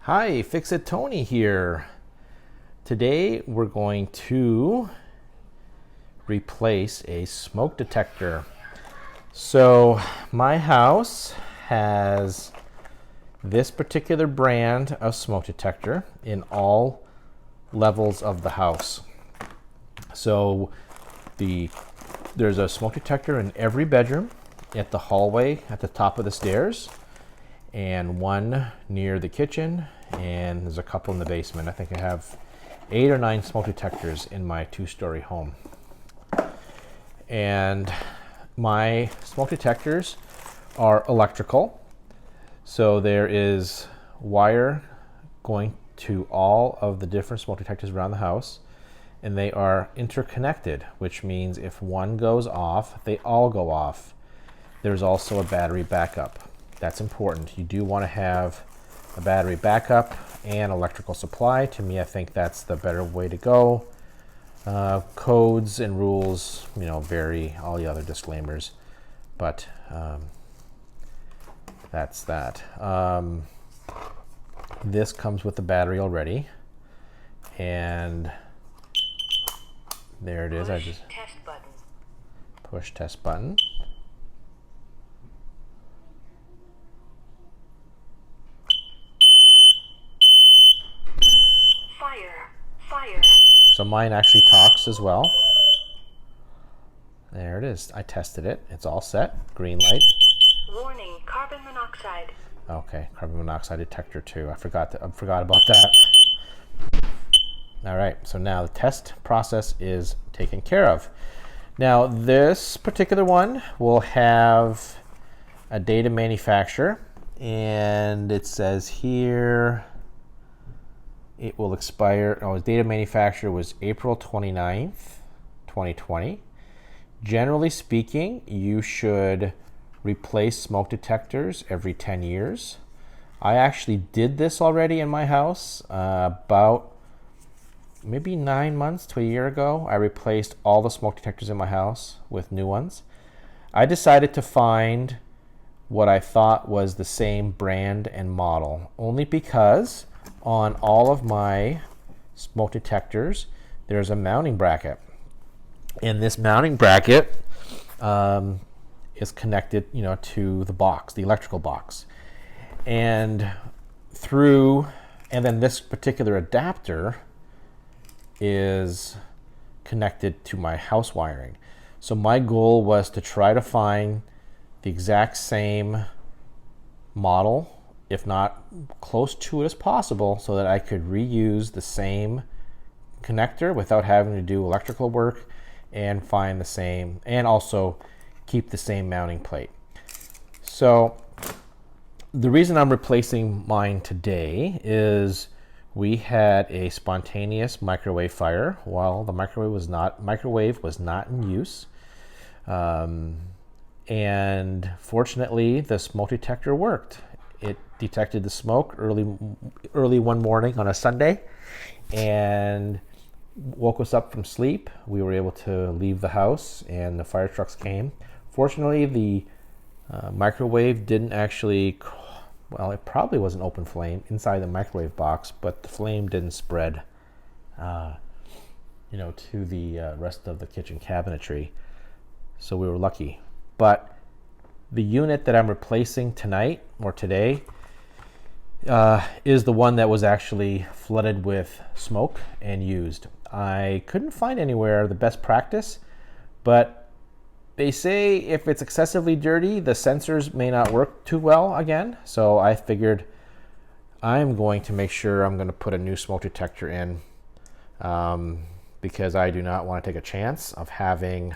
Hi, Fix-It Tony here. Today we're going to replace a smoke detector. So my house has this particular brand of smoke detector in all levels of the house. So there's a smoke detector in every bedroom, at the hallway at the top of the stairs, and one near the kitchen, and there's a couple in the basement. I think I have 8 or 9 smoke detectors in my 2-story home. And my smoke detectors are electrical. So there is wire going to all of the different smoke detectors around the house, and they are interconnected, which means if one goes off, they all go off. There's also a battery backup. That's important. You do want to have a battery backup and electrical supply. To me, I think that's the better way to go. Codes and rules, vary, all the other disclaimers, but that's that. This comes with the battery already, and there it is. I just push test button. Fire. So mine actually talks as well. There it is. I tested it. It's all set. Green light. Warning, carbon monoxide. Okay, carbon monoxide detector too. I forgot about that. All right, so now the test process is taken care of. Now this particular one will have a date of manufacture, and it says here it will expire. Its date of manufacture was April 29th, 2020. Generally speaking, you should replace smoke detectors every 10 years. I actually did this already in my house about maybe 9 months to a year ago. I replaced all the smoke detectors in my house with new ones. I decided to find what I thought was the same brand and model, only because on all of my smoke detectors there's a mounting bracket, and this mounting bracket is connected to the box, the electrical box, and then this particular adapter is connected to my house wiring. So my goal was to try to find the exact same model, if not close to it as possible, so that I could reuse the same connector without having to do electrical work, and find the same, and also keep the same mounting plate. So the reason I'm replacing mine today is we had a spontaneous microwave fire while the microwave was not in use. And fortunately, the smoke detector worked. It detected the smoke early one morning on a Sunday and woke us up from sleep. We were able to leave the house, and the fire trucks came. Fortunately, the microwave didn't actually, it probably was an open flame inside the microwave box, but the flame didn't spread to the rest of the kitchen cabinetry. So we were lucky. But the unit that I'm replacing tonight or today is the one that was actually flooded with smoke and used. I couldn't find anywhere the best practice, but they say if it's excessively dirty, the sensors may not work too well again. So I figured I'm going to make sure I'm going to put a new smoke detector in, because I do not want to take a chance of having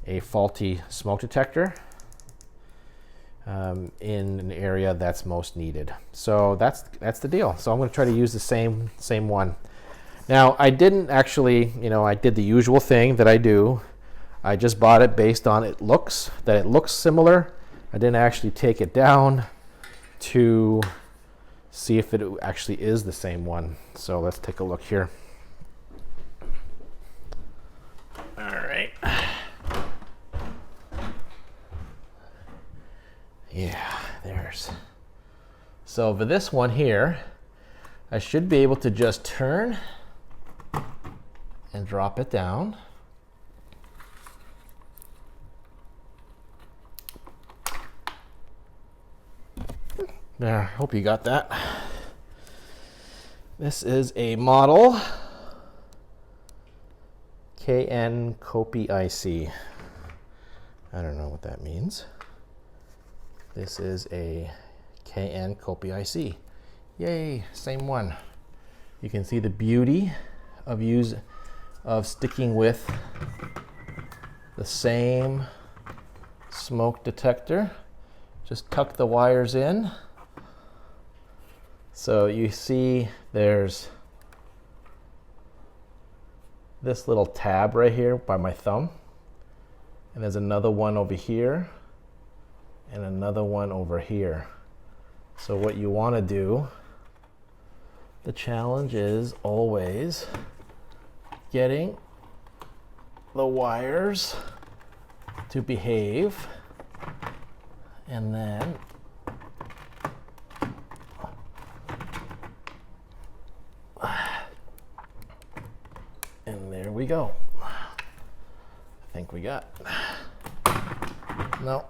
a faulty smoke detector in an area that's most needed. So that's the deal. So I'm going to try to use the same one. Now, I didn't actually, I did the usual thing that I do. I just bought it based on it looks similar. I didn't actually take it down to see if it actually is the same one. So let's take a look here. All right. Yeah, there's. So for this one here, I should be able to just turn and drop it down. There, hope you got that. This is a model KN Copy IC. I don't know what that means. This is a KN Copy IC. Yay, same one. You can see the beauty of sticking with the same smoke detector. Just tuck the wires in. So you see there's this little tab right here by my thumb, and there's another one over here and another one over here. So what you want to do, the challenge is always getting the wires to behave, and then there we go. I think we got. No.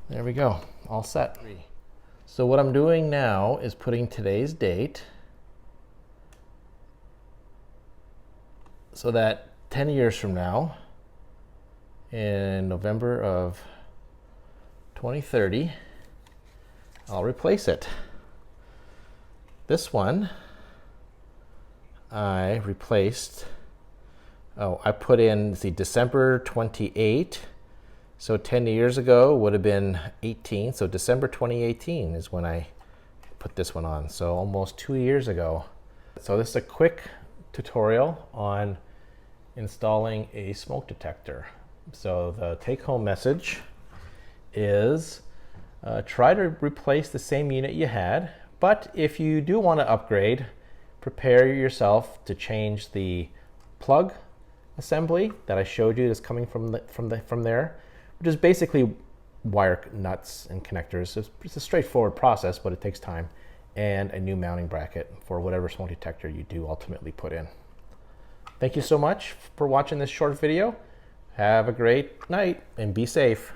There we go. All set. So what I'm doing now is putting today's date so that 10 years from now, in November of 2030, I'll replace it. This one I replaced, I put in, December 28. So 10 years ago would have been 18. So December 2018 is when I put this one on. So almost 2 years ago. So this is a quick tutorial on installing a smoke detector. So the take-home message is try to replace the same unit you had, but if you do want to upgrade, prepare yourself to change the plug assembly that I showed you that's coming from there, which is basically wire nuts and connectors. It's a straightforward process, but it takes time, and a new mounting bracket for whatever smoke detector you do ultimately put in. Thank you so much for watching this short video. Have a great night and be safe.